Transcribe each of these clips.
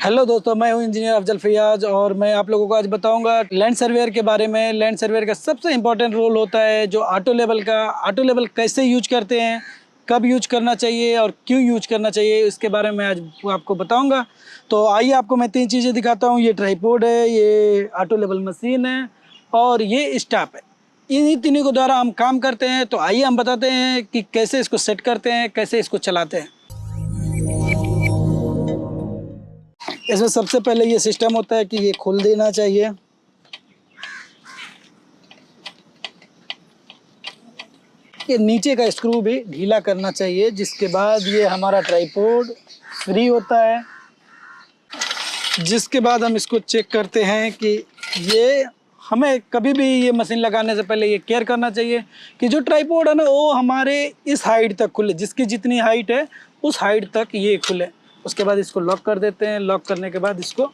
Hello दोस्तों, मैं हूं इंजीनियर अफजल फैयाज और मैं आप लोगों को आज बताऊंगा लैंड सर्वेयर के बारे में। लैंड सर्वेयर का सबसे इम्पोर्टेंट रोल होता है जो ऑटो लेवल का। ऑटो लेवल कैसे यूज करते हैं, कब यूज करना चाहिए और क्यों यूज करना चाहिए, इसके बारे में आज आपको बताऊंगा। तो आइए आपको मैं 3 चीज़ें दिखाता हूँ। ये ट्राइपॉड है, ये ऑटो लेवल मशीन है और ये स्टाफ है। इन्हीं तीनों के द्वारा हम काम करते हैं। तो आइए हम बताते हैं कि कैसे इसको सेट करते हैं, कैसे इसको चलाते हैं। इसमें सबसे पहले ये सिस्टम होता है कि ये खोल देना चाहिए। ये नीचे का स्क्रू भी ढीला करना चाहिए, जिसके बाद ये हमारा ट्राइपॉड फ्री होता है। जिसके बाद हम इसको चेक करते हैं कि ये हमें कभी भी ये मशीन लगाने से पहले ये केयर करना चाहिए कि जो ट्राइपॉड है ना वो हमारे इस हाइट तक खुले, जिसकी जितनी हाइट है उस हाइट तक ये खुले। उसके बाद इसको लॉक कर देते हैं। लॉक करने के बाद इसको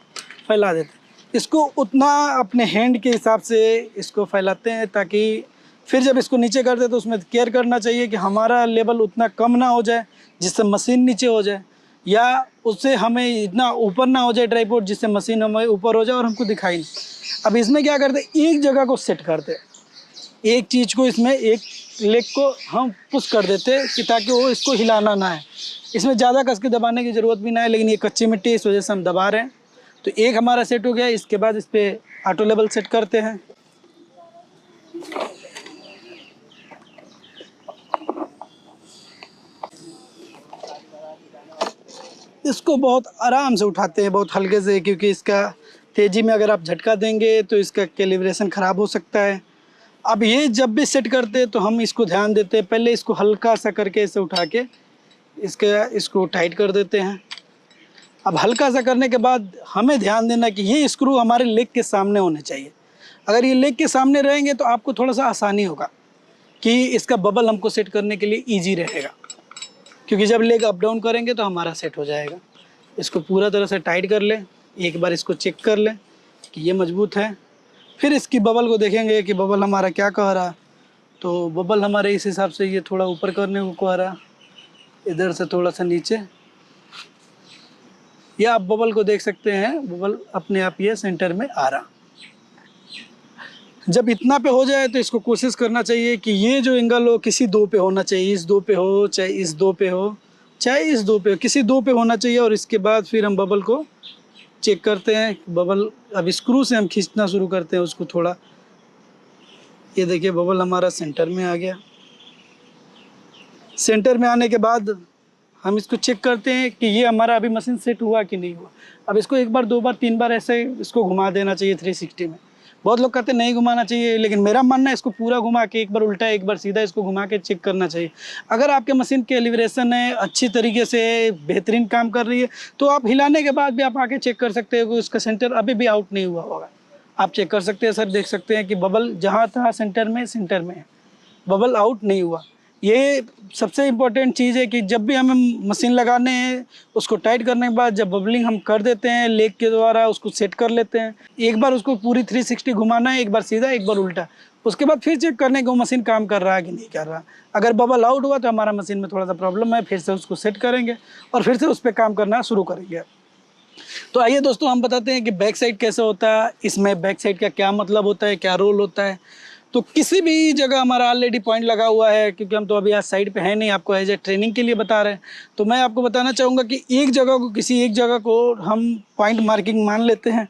फैला देते हैं। इसको उतना अपने हैंड के हिसाब से इसको फैलाते हैं ताकि फिर जब इसको नीचे करते हैं तो उसमें केयर करना चाहिए कि हमारा लेवल उतना कम ना हो जाए जिससे मशीन नीचे हो जाए, या उससे हमें इतना ऊपर ना हो जाए ट्राइपॉड जिससे मशीन हमें ऊपर हो जाए और हमको दिखाई नहीं। अब इसमें क्या करते हैं, एक जगह को सेट करते हैं, एक चीज़ को इसमें एक लेग को हम पुश कर देते हैं कि ताकि वो इसको हिलाना ना है। इसमें ज़्यादा कस के दबाने की ज़रूरत भी ना है, लेकिन ये कच्ची मिट्टी है इस वजह से हम दबा रहे हैं। तो एक हमारा सेट हो गया। इसके बाद इस पर ऑटो लेवल सेट करते हैं। इसको बहुत आराम से उठाते हैं, बहुत हल्के से, क्योंकि इसका तेज़ी में अगर आप झटका देंगे तो इसका कैलिब्रेशन ख़राब हो सकता है। अब ये जब भी सेट करते हैं तो हम इसको ध्यान देते हैं, पहले इसको हल्का सा करके इसे उठा के इसको टाइट कर देते हैं। अब हल्का सा करने के बाद हमें ध्यान देना कि ये स्क्रू हमारे लेग के सामने होने चाहिए। अगर ये लेग के सामने रहेंगे तो आपको थोड़ा सा आसानी होगा कि इसका बबल हमको सेट करने के लिए ईजी रहेगा, क्योंकि जब लेग अप डाउन करेंगे तो हमारा सेट हो जाएगा। इसको पूरा तरह से टाइट कर लें। एक बार इसको चेक कर लें कि ये मजबूत है। फिर इसकी बबल को देखेंगे कि बबल हमारा क्या कह रहा। तो बबल हमारे इस हिसाब से ये थोड़ा ऊपर करने को कह रहा, इधर से थोड़ा सा नीचे, या आप बबल को देख सकते हैं, बबल अपने आप ये सेंटर में आ रहा। जब इतना पे हो जाए तो इसको कोशिश करना चाहिए कि ये जो एंगल हो किसी 2 पे होना चाहिए। इस 2 पे हो, चाहे इस 2 पे हो, चाहे इस 2 पे हो, किसी 2 पे होना चाहिए। और इसके बाद फिर हम बबल को चेक करते हैं। बबल अब स्क्रू से हम खींचना शुरू करते हैं उसको थोड़ा। ये देखिए बबल हमारा सेंटर में आ गया। सेंटर में आने के बाद हम इसको चेक करते हैं कि ये हमारा अभी मशीन सेट हुआ कि नहीं हुआ। अब इसको 1 बार 2 बार 3 बार ऐसे इसको घुमा देना चाहिए 360 में। बहुत लोग कहते हैं नहीं घुमाना चाहिए, लेकिन मेरा मानना है इसको पूरा घुमा के, एक बार उल्टा एक बार सीधा, इसको घुमा के चेक करना चाहिए। अगर आपके मशीन की एलिब्रेशन है अच्छी तरीके से बेहतरीन काम कर रही है तो आप हिलाने के बाद भी आप आके चेक कर सकते हो कि उसका सेंटर अभी भी आउट नहीं हुआ होगा। आप चेक कर सकते हैं सर, देख सकते हैं कि बबल जहाँ था सेंटर में है, बबल आउट नहीं हुआ। ये सबसे इम्पोर्टेंट चीज़ है कि जब भी हमें मशीन लगाने हैं उसको टाइट करने के बाद जब बबलिंग हम कर देते हैं लेग के द्वारा, उसको सेट कर लेते हैं। एक बार उसको पूरी 360 घुमाना है, एक बार सीधा एक बार उल्टा। उसके बाद फिर चेक करने को मशीन काम कर रहा है कि नहीं कर रहा। अगर बबल आउट हुआ तो हमारा मशीन में थोड़ा सा प्रॉब्लम है, फिर से उसको सेट करेंगे और फिर से उस पर काम करना शुरू करेंगे। तो आइए दोस्तों हम बताते हैं कि बैक साइड कैसे होता है, इसमें बैक साइड का क्या मतलब होता है, क्या रोल होता है। तो किसी भी जगह हमारा ऑलरेडी पॉइंट लगा हुआ है, क्योंकि हम तो अभी आज साइड पे हैं नहीं, आपको एज ए ट्रेनिंग के लिए बता रहे हैं। तो मैं आपको बताना चाहूँगा कि किसी एक जगह को हम पॉइंट मार्किंग मान लेते हैं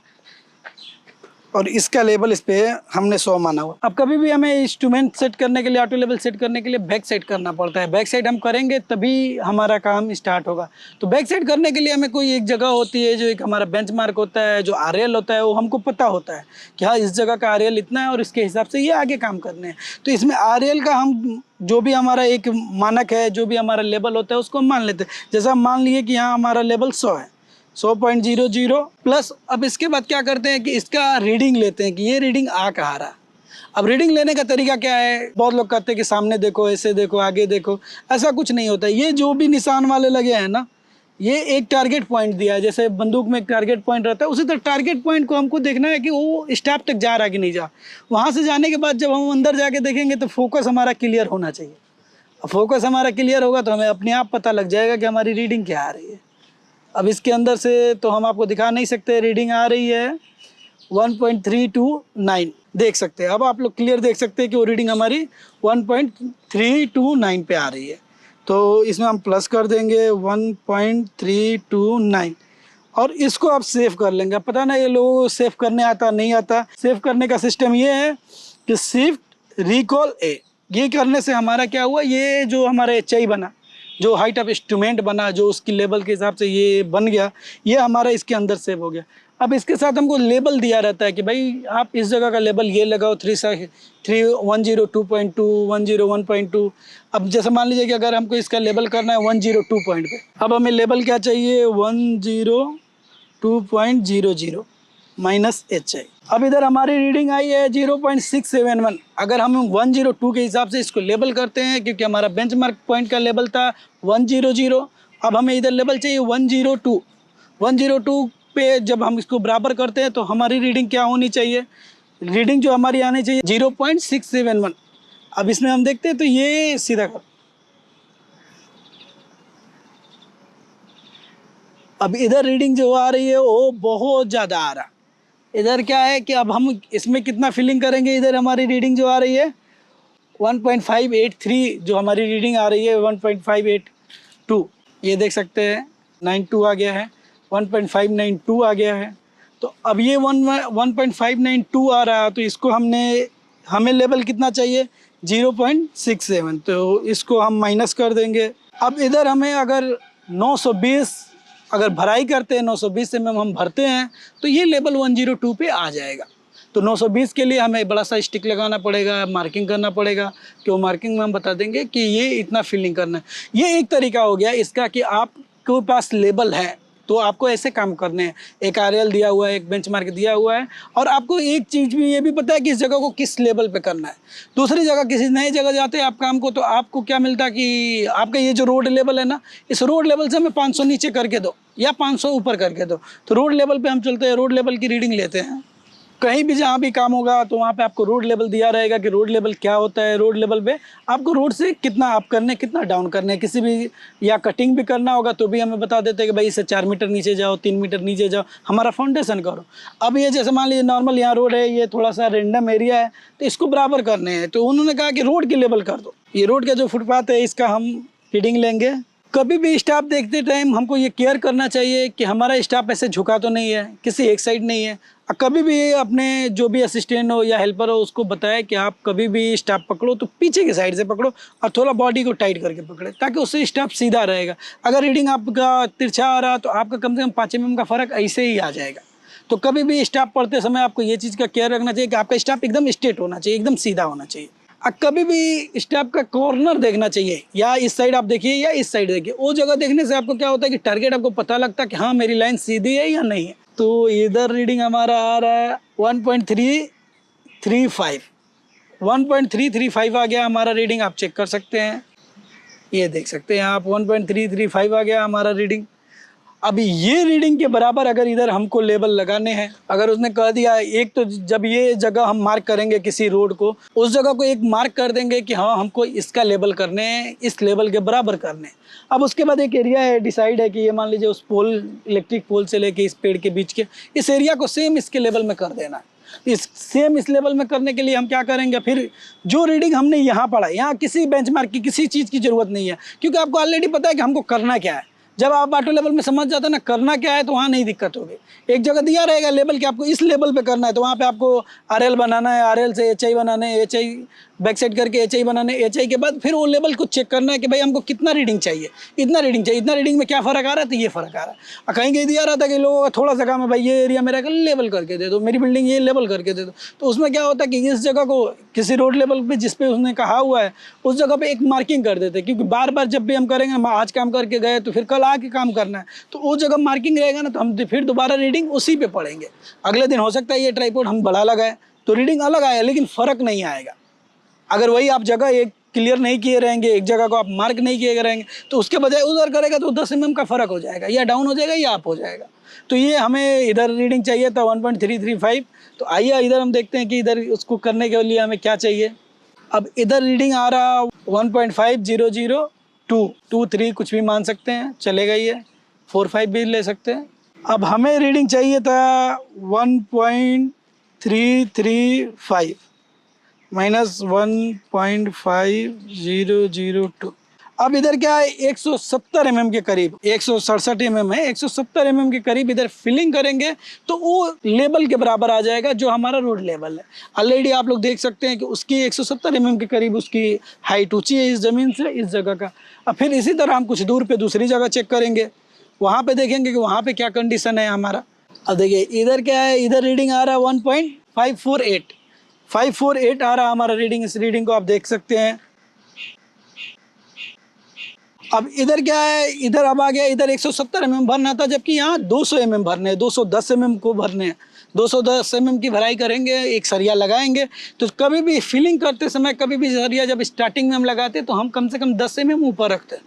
और इसका लेवल इस पे हमने 100 माना हुआ। अब कभी भी हमें इंस्ट्रूमेंट सेट करने के लिए, ऑटो लेवल सेट करने के लिए बैक साइड करना पड़ता है। बैक साइड हम करेंगे तभी हमारा काम स्टार्ट होगा। तो बैक साइड करने के लिए हमें कोई एक जगह होती है जो एक हमारा बेंचमार्क होता है, जो आरएल होता है, वो हमको पता होता है कि हाँ इस जगह का आरएल इतना है और इसके हिसाब से ये आगे काम करने हैं। तो इसमें आरएल का हम जो भी हमारा एक मानक है, जो भी हमारा लेवल होता है उसको हम मान लेते हैं। जैसा हम मान लिए कि यहाँ हमारा लेवल 100 है, 100.00 प्लस। अब इसके बाद क्या करते हैं कि इसका रीडिंग लेते हैं कि ये रीडिंग आ कहाँ रहा। अब रीडिंग लेने का तरीका क्या है, बहुत लोग कहते हैं कि सामने देखो, ऐसे देखो, आगे देखो। ऐसा कुछ नहीं होता। ये जो भी निशान वाले लगे हैं ना, ये एक टारगेट पॉइंट दिया है। जैसे बंदूक में एक टारगेट पॉइंट रहता है, उसी तरह टारगेट पॉइंट को हमको देखना है कि वो स्टॉप तक जा रहा है कि नहीं जा। वहाँ से जाने के बाद जब हम अंदर जाके देखेंगे तो फोकस हमारा क्लियर होना चाहिए। फोकस हमारा क्लियर होगा तो हमें अपने आप पता लग जाएगा कि हमारी रीडिंग क्या आ रही है। अब इसके अंदर से तो हम आपको दिखा नहीं सकते, रीडिंग आ रही है 1.329, देख सकते हैं। अब आप लोग क्लियर देख सकते हैं कि वो रीडिंग हमारी 1.329 पे आ रही है। तो इसमें हम प्लस कर देंगे 1.329 और इसको आप सेव कर लेंगे। पता नहीं ये लोगों को सेव करने आता नहीं आता। सेव करने का सिस्टम ये है कि शिफ्ट रिकॉल ए, ये करने से हमारा क्या हुआ, ये जो हमारा HI बना, जो हाइट ऑफ इंस्ट्रूमेंट बना, जो उसकी लेवल के हिसाब से ये बन गया, ये हमारा इसके अंदर सेव हो गया। अब इसके साथ हमको लेबल दिया रहता है कि भाई आप इस जगह का लेबल ये लगाओ, 102.2, 101.2। अब जैसे मान लीजिए कि अगर हमको इसका लेबल करना है 102 पॉइंट पे, अब हमें लेबल क्या चाहिए, 102.00 माइनस HI। अब इधर हमारी रीडिंग आई है 0.671। अगर हम 102 के हिसाब से इसको लेबल करते हैं, क्योंकि हमारा बेंचमार्क पॉइंट का लेवल था 100, अब हमें इधर लेवल चाहिए 102। 102 पे जब हम इसको बराबर करते हैं तो हमारी रीडिंग क्या होनी चाहिए, रीडिंग जो हमारी आनी चाहिए 0.671। अब इसमें हम देखते हैं तो ये सीधा कर, अब इधर रीडिंग जो आ रही है वो बहुत ज़्यादा आ रहा। इधर क्या है कि अब हम इसमें कितना फिलिंग करेंगे, इधर हमारी रीडिंग जो आ रही है 1.583, जो हमारी रीडिंग आ रही है 1.582, ये देख सकते हैं 92 आ गया है, 1.592 आ गया है। तो अब ये 1.592 आ रहा है, तो इसको हमें लेवल कितना चाहिए 0.67, तो इसको हम माइनस कर देंगे। अब इधर हमें अगर 920 अगर भराई करते हैं, 920 mm हम भरते हैं तो ये लेवल 102 पे आ जाएगा। तो 920 के लिए हमें बड़ा सा स्टिक लगाना पड़ेगा, मार्किंग करना पड़ेगा, कि वो मार्किंग में हम बता देंगे कि ये इतना फिलिंग करना है। ये एक तरीका हो गया इसका कि आपके पास लेबल है तो आपको ऐसे काम करने हैं। एक RL दिया हुआ है, एक बेंचमार्क दिया हुआ है, और आपको एक चीज़ भी ये भी पता है कि इस जगह को किस लेवल पे करना है। दूसरी जगह किसी नई जगह जाते हैं आप काम को, तो आपको क्या मिलता है कि आपका ये जो रोड लेवल है ना, इस रोड लेवल से हमें 500 नीचे करके दो या 500 ऊपर करके दो। तो रोड लेवल पे हम चलते हैं, रोड लेवल की रीडिंग लेते हैं। कहीं भी जहाँ भी काम होगा तो वहाँ पे आपको रोड लेवल दिया रहेगा कि रोड लेवल क्या होता है। रोड लेवल पे आपको रोड से कितना अप करने, कितना डाउन करने, किसी भी या कटिंग भी करना होगा तो भी हमें बता देते हैं कि भाई इससे 4 मीटर नीचे जाओ, 3 मीटर नीचे जाओ, हमारा फाउंडेशन करो। अब ये जैसे मान लीजिए नॉर्मल यहाँ रोड है, ये थोड़ा सा रेंडम एरिया है, तो इसको बराबर करने हैं, तो उन्होंने कहा कि रोड की लेवल कर दो। ये रोड का जो फुटपाथ है इसका हम रीडिंग लेंगे। कभी भी स्टाफ देखते टाइम हमको ये केयर करना चाहिए कि हमारा स्टाफ ऐसे झुका तो नहीं है, किसी एक साइड नहीं है। कभी भी अपने जो भी असिस्टेंट हो या हेल्पर हो उसको बताए कि आप कभी भी स्टाफ पकड़ो तो पीछे की साइड से पकड़ो और थोड़ा बॉडी को टाइट करके पकड़े, ताकि उससे स्टाफ सीधा रहेगा। अगर रीडिंग आपका तिरछा आ रहा तो आपका कम से कम 5 mm का फ़र्क ऐसे ही आ जाएगा। तो कभी भी स्टाफ पढ़ते समय आपको ये चीज़ का केयर रखना चाहिए कि आपका स्टाफ एकदम स्ट्रेट होना चाहिए, एकदम सीधा होना चाहिए। कभी भी स्टाफ का कॉर्नर देखना चाहिए, या इस साइड आप देखिए या इस साइड देखिए। वो जगह देखने से आपको क्या होता है कि टारगेट आपको पता लगता है कि हाँ मेरी लाइन सीधी है या नहीं है। तो इधर रीडिंग हमारा आ रहा है 1.335, 1.335 आ गया हमारा रीडिंग। आप चेक कर सकते हैं, ये देख सकते हैं आप 1.335 आ गया हमारा रीडिंग। अभी ये रीडिंग के बराबर अगर इधर हमको लेबल लगाने हैं, अगर उसने कह दिया एक, तो जब ये जगह हम मार्क करेंगे किसी रोड को, उस जगह को एक मार्क कर देंगे कि हाँ हमको इसका लेबल करने हैं, इस लेवल के बराबर करने हैं। अब उसके बाद एक एरिया है, डिसाइड है कि ये मान लीजिए उस पोल, इलेक्ट्रिक पोल से लेके इस पेड़ के बीच के इस एरिया को सेम इसके लेवल में कर देना है। इस लेवल में करने के लिए हम क्या करेंगे, फिर जो रीडिंग हमने यहाँ पढ़ा, यहाँ किसी बेंचमार्क की किसी चीज़ की ज़रूरत नहीं है, क्योंकि आपको ऑलरेडी पता है कि हमको करना क्या है। जब आप ऑटो लेवल में समझ जाते हैं ना करना क्या है, तो वहाँ नहीं दिक्कत होगी। एक जगह दिया रहेगा लेवल कि आपको इस लेवल पे करना है, तो वहाँ पे आपको RL बनाना है, RL से HI बनाना है, HI बैक साइड करके HI बनाने, HI के बाद फिर वो लेवल को चेक करना है कि भाई हमको कितना रीडिंग चाहिए, इतना रीडिंग चाहिए, इतना रीडिंग में क्या फ़र्क आ रहा है, तो ये फ़र्क आ रहा है। कहीं कहीं दिया रहा था कि लोगों का थोड़ा सा काम है, भाई ये एरिया मेरा लेवल करके दे दो, मेरी बिल्डिंग ये लेवल करके दे दो। तो उसमें क्या होता है कि इस जगह को किसी रोड लेवल पर जिस पे उसने कहा हुआ है उस जगह पर एक मार्किंग कर देते, क्योंकि बार बार जब भी हम करेंगे, हम आज काम करके गए तो फिर कल आके काम करना है, तो वो जगह मार्किंग रहेगा ना, तो हम फिर दोबारा रीडिंग उसी पे पढ़ेंगे। अगले दिन हो सकता है ये ट्राइपॉड हम बड़ा लगाए तो रीडिंग अलग आए, लेकिन फ़र्क नहीं आएगा। अगर वही आप जगह एक क्लियर नहीं किए रहेंगे, एक जगह को आप मार्क नहीं किए रहेंगे, तो उसके बजाय उधर करेगा तो 10 mm का फ़र्क हो जाएगा, या डाउन हो जाएगा या अप हो जाएगा। तो ये हमें इधर रीडिंग चाहिए था 1.335। तो आइए इधर हम देखते हैं कि इधर उसको करने के लिए हमें क्या चाहिए। अब इधर रीडिंग आ रहा 1.500, 2, 2, 3 कुछ भी मान सकते हैं, चलेगा ये 4-5 भी ले सकते हैं। अब हमें रीडिंग चाहिए था 1.335 माइनस 1.5002। अब इधर क्या है 170 mm के करीब, 167 mm है, 170 mm के करीब इधर फिलिंग करेंगे तो वो लेवल के बराबर आ जाएगा जो हमारा रोड लेवल है। ऑलरेडी आप लोग देख सकते हैं कि उसकी 170 mm के करीब उसकी हाइट ऊंची है इस ज़मीन से, इस जगह का। अब फिर इसी तरह हम कुछ दूर पे दूसरी जगह चेक करेंगे, वहाँ पे देखेंगे कि वहाँ पे क्या कंडीशन है हमारा। अब देखिए इधर क्या है, इधर रीडिंग आ रहा है 1.548 आ रहा है हमारा रीडिंग। इस रीडिंग को आप देख सकते हैं। अब इधर क्या है, इधर अब आ गया, इधर 170 mm भरना था, जबकि यहाँ 200 mm भरने हैं, 210 mm को भरने हैं। 210 mm की भराई करेंगे, एक सरिया लगाएंगे। तो कभी भी फिलिंग करते समय, कभी भी सरिया जब स्टार्टिंग में हम लगाते तो हम कम से कम 10 mm ऊपर रखते हैं,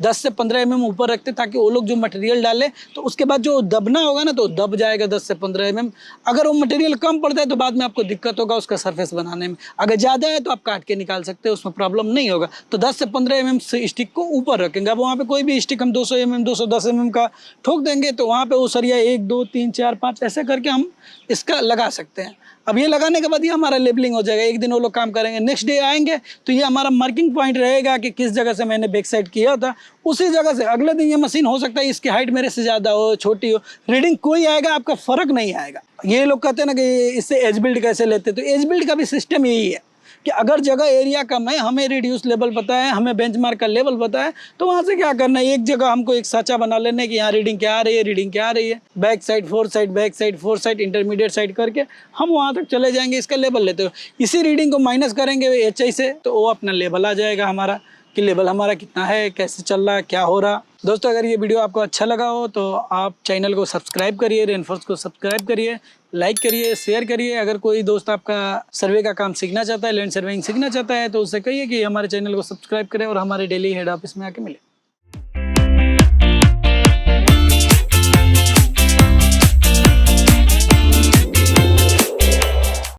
10 से 15 mm ऊपर रखते, ताकि वो लोग जो मटेरियल डाले तो उसके बाद जो दबना होगा ना तो दब जाएगा 10 से 15 mm। अगर वो मटेरियल कम पड़ता है तो बाद में आपको दिक्कत होगा उसका सरफेस बनाने में। अगर ज़्यादा है तो आप काट के निकाल सकते हैं, उसमें प्रॉब्लम नहीं होगा। तो 10 से 15 mm से स्टिक को ऊपर रखेंगे। अब वहाँ पे कोई भी स्टिक हम 200 mm 210 mm का ठोक देंगे तो वहाँ पे वो सरिया 1 2 3 4 5 ऐसे करके हम इसका लगा सकते हैं। अब ये लगाने के बाद ये हमारा लेबलिंग हो जाएगा। एक दिन वो लोग काम करेंगे, नेक्स्ट डे आएंगे तो ये हमारा मार्किंग पॉइंट रहेगा कि किस जगह से मैंने बैक साइड किया था, उसी जगह से अगले दिन ये मशीन हो सकता है इसकी हाइट मेरे से ज़्यादा हो छोटी हो, रीडिंग कोई आएगा, आपका फ़र्क नहीं आएगा। ये लोग कहते हैं ना कि इससे एज बिल्ड कैसे लेते, तो एज बिल्ड का भी सिस्टम यही है कि अगर जगह एरिया कम है, हमें रिड्यूस लेवल पता है, हमें बेंचमार्क का लेवल पता है, तो वहाँ से क्या करना है, एक जगह हमको एक साचा बना लेने कि यहाँ रीडिंग क्या आ रही है, रीडिंग क्या आ रही है, back side four side, back side four side, intermediate side करके हम वहाँ तक चले जाएंगे, इसका लेवल लेते हुए। इसी रीडिंग को माइनस करेंगे HI से तो वो अपना लेवल आ जाएगा हमारा कि लेवल हमारा कितना है, कैसे चल रहा है, क्या हो रहा। दोस्तों अगर ये वीडियो आपको अच्छा लगा हो तो आप चैनल को सब्सक्राइब करिए, रेनफोर्स को सब्सक्राइब करिए, लाइक करिए, शेयर करिए। अगर कोई दोस्त आपका सर्वे का काम सीखना चाहता है, लैंड सर्वेइंग सीखना चाहता है, तो उससे कहिए कि हमारे चैनल को सब्सक्राइब करें और हमारे डेली हेड ऑफिस में आके मिले।